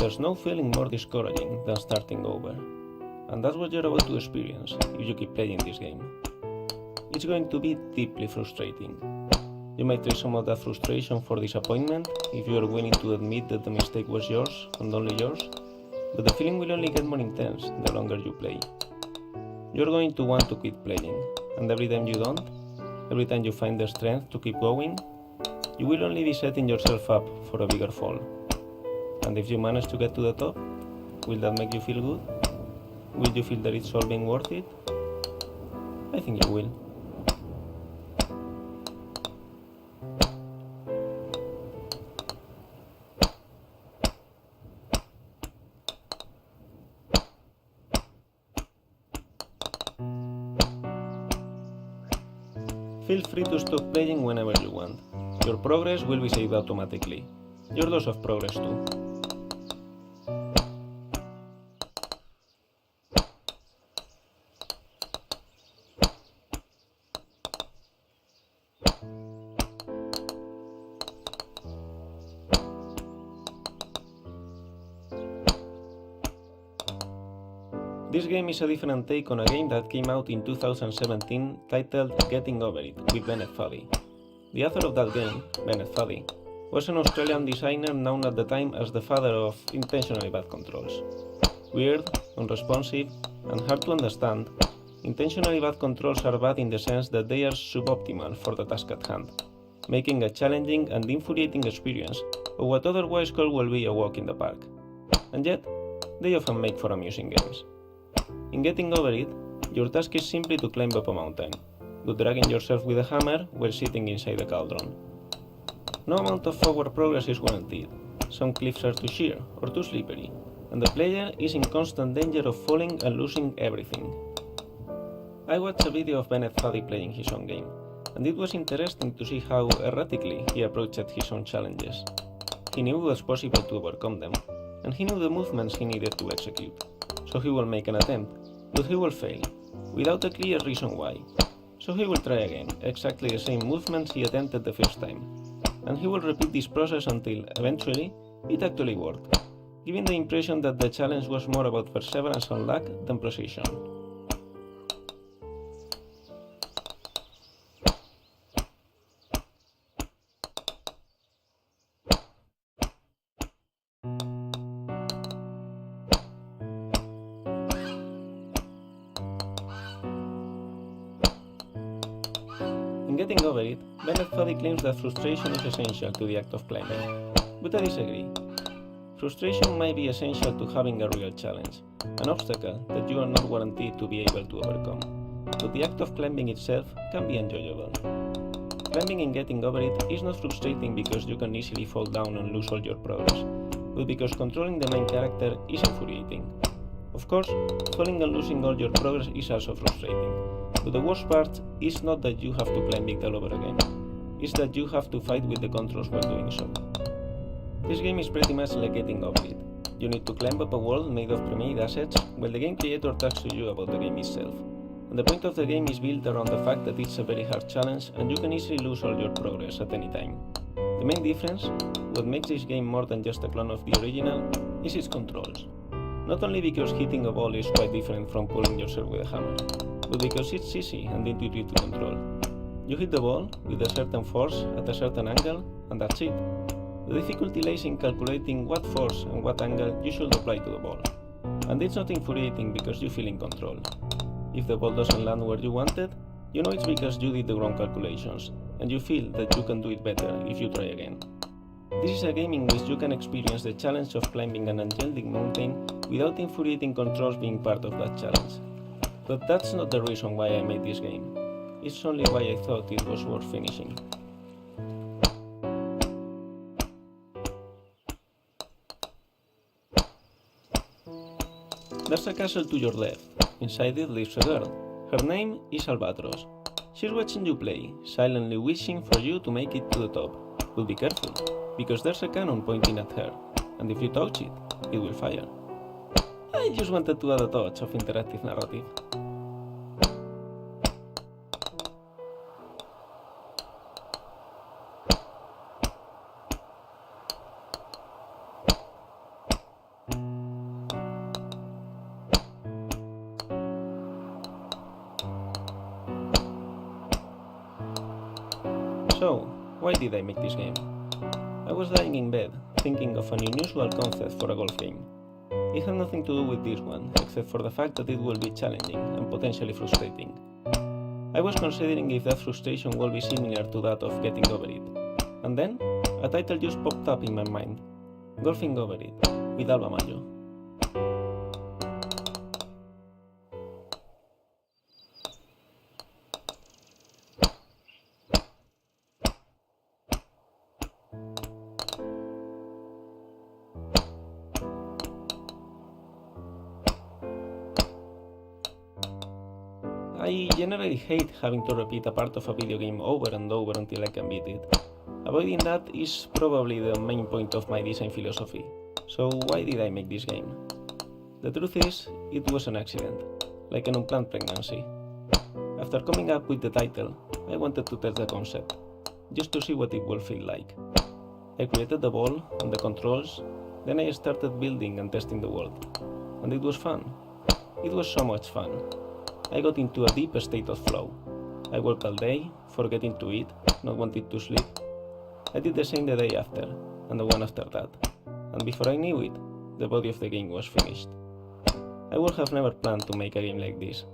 There's no feeling more discouraging than starting over. And that's what you're about to experience if you keep playing this game. It's going to be deeply frustrating. You might trade some of that frustration for disappointment if you are willing to admit that the mistake was yours and only yours, but the feeling will only get more intense the longer you play. You're going to want to quit playing, and every time you don't, every time you find the strength to keep going, you will only be setting yourself up for a bigger fall. And if you manage to get to the top, will that make you feel good? Will you feel that it's all being worth it? I think you will. Feel free to stop playing whenever you want. Your progress will be saved automatically. Your loss of progress too. This game is a different take on a game that came out in 2017 titled Getting Over It with Bennett Foddy. The author of that game, Bennett Foddy, was an Australian designer known at the time as the father of intentionally bad controls. Weird, unresponsive, and hard to understand, intentionally bad controls are bad in the sense that they are suboptimal for the task at hand, making a challenging and infuriating experience of what otherwise could well be a walk in the park. And yet, they often make for amusing games. In Getting Over It, your task is simply to climb up a mountain, but dragging yourself with a hammer while sitting inside a cauldron. No amount of forward progress is guaranteed. Some cliffs are too sheer or too slippery, and the player is in constant danger of falling and losing everything. I watched a video of Bennett Foddy playing his own game, and it was interesting to see how erratically he approached his own challenges. He knew it was possible to overcome them, and he knew the movements he needed to execute. So he will make an attempt, but he will fail, without a clear reason why. So he will try again, exactly the same movements he attempted the first time. And he will repeat this process until, eventually, it actually worked, giving the impression that the challenge was more about perseverance and luck than precision. In Getting Over It, Bennett Foddy claims that frustration is essential to the act of climbing, but I disagree. Frustration might be essential to having a real challenge, an obstacle that you are not guaranteed to be able to overcome, but the act of climbing itself can be enjoyable. Climbing in Getting Over It is not frustrating because you can easily fall down and lose all your progress, but because controlling the main character is infuriating. Of course, falling and losing all your progress is also frustrating. But the worst part is not that you have to climb it all over again, it's that you have to fight with the controls while doing so. This game is pretty much like Getting Over It. You need to climb up a wall made of pre-made assets while the game creator talks to you about the game itself. And the point of the game is built around the fact that it's a very hard challenge and you can easily lose all your progress at any time. The main difference, what makes this game more than just a clone of the original, is its controls. Not only because hitting a ball is quite different from pulling yourself with a hammer, but because it's easy and intuitive to control. You hit the ball with a certain force at a certain angle, and that's it. The difficulty lies in calculating what force and what angle you should apply to the ball. And it's not infuriating because you feel in control. If the ball doesn't land where you wanted, you know it's because you did the wrong calculations, and you feel that you can do it better if you try again. This is a game in which you can experience the challenge of climbing an angelic mountain without infuriating controls being part of that challenge. But that's not the reason why I made this game. It's only why I thought it was worth finishing. There's a castle to your left. Inside it lives a girl. Her name is Albatros. She's watching you play, silently wishing for you to make it to the top. But be careful, because there's a cannon pointing at her, and if you touch it, it will fire. I just wanted to add a touch of interactive narrative. So, why did I make this game? I was lying in bed, thinking of an unusual concept for a golf game. It had nothing to do with this one, except for the fact that it will be challenging and potentially frustrating. I was considering if that frustration will be similar to that of Getting Over It. And then, a title just popped up in my mind. Golfing Over It, with Alba Mayo. I generally hate having to repeat a part of a video game over and over until I can beat it. Avoiding that is probably the main point of my design philosophy. So why did I make this game? The truth is, it was an accident, like an unplanned pregnancy. After coming up with the title, I wanted to test the concept, just to see what it would feel like. I created the ball and the controls, then I started building and testing the world. And it was fun. It was so much fun. I got into a deep state of flow. I worked all day, forgetting to eat, not wanting to sleep. I did the same the day after, and the one after that. And before I knew it, the body of the game was finished. I would have never planned to make a game like this.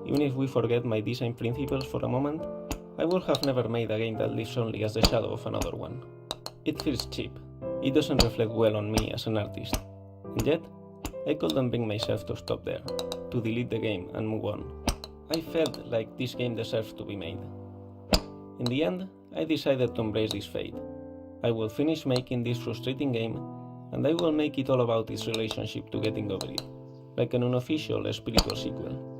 Even if we forget my design principles for a moment, I would have never made a game that lives only as the shadow of another one. It feels cheap. It doesn't reflect well on me as an artist. And yet, I couldn't bring myself to stop there, to delete the game and move on. I felt like this game deserves to be made. In the end, I decided to embrace this fate. I will finish making this frustrating game, and I will make it all about its relationship to Getting Over It, like an unofficial spiritual sequel.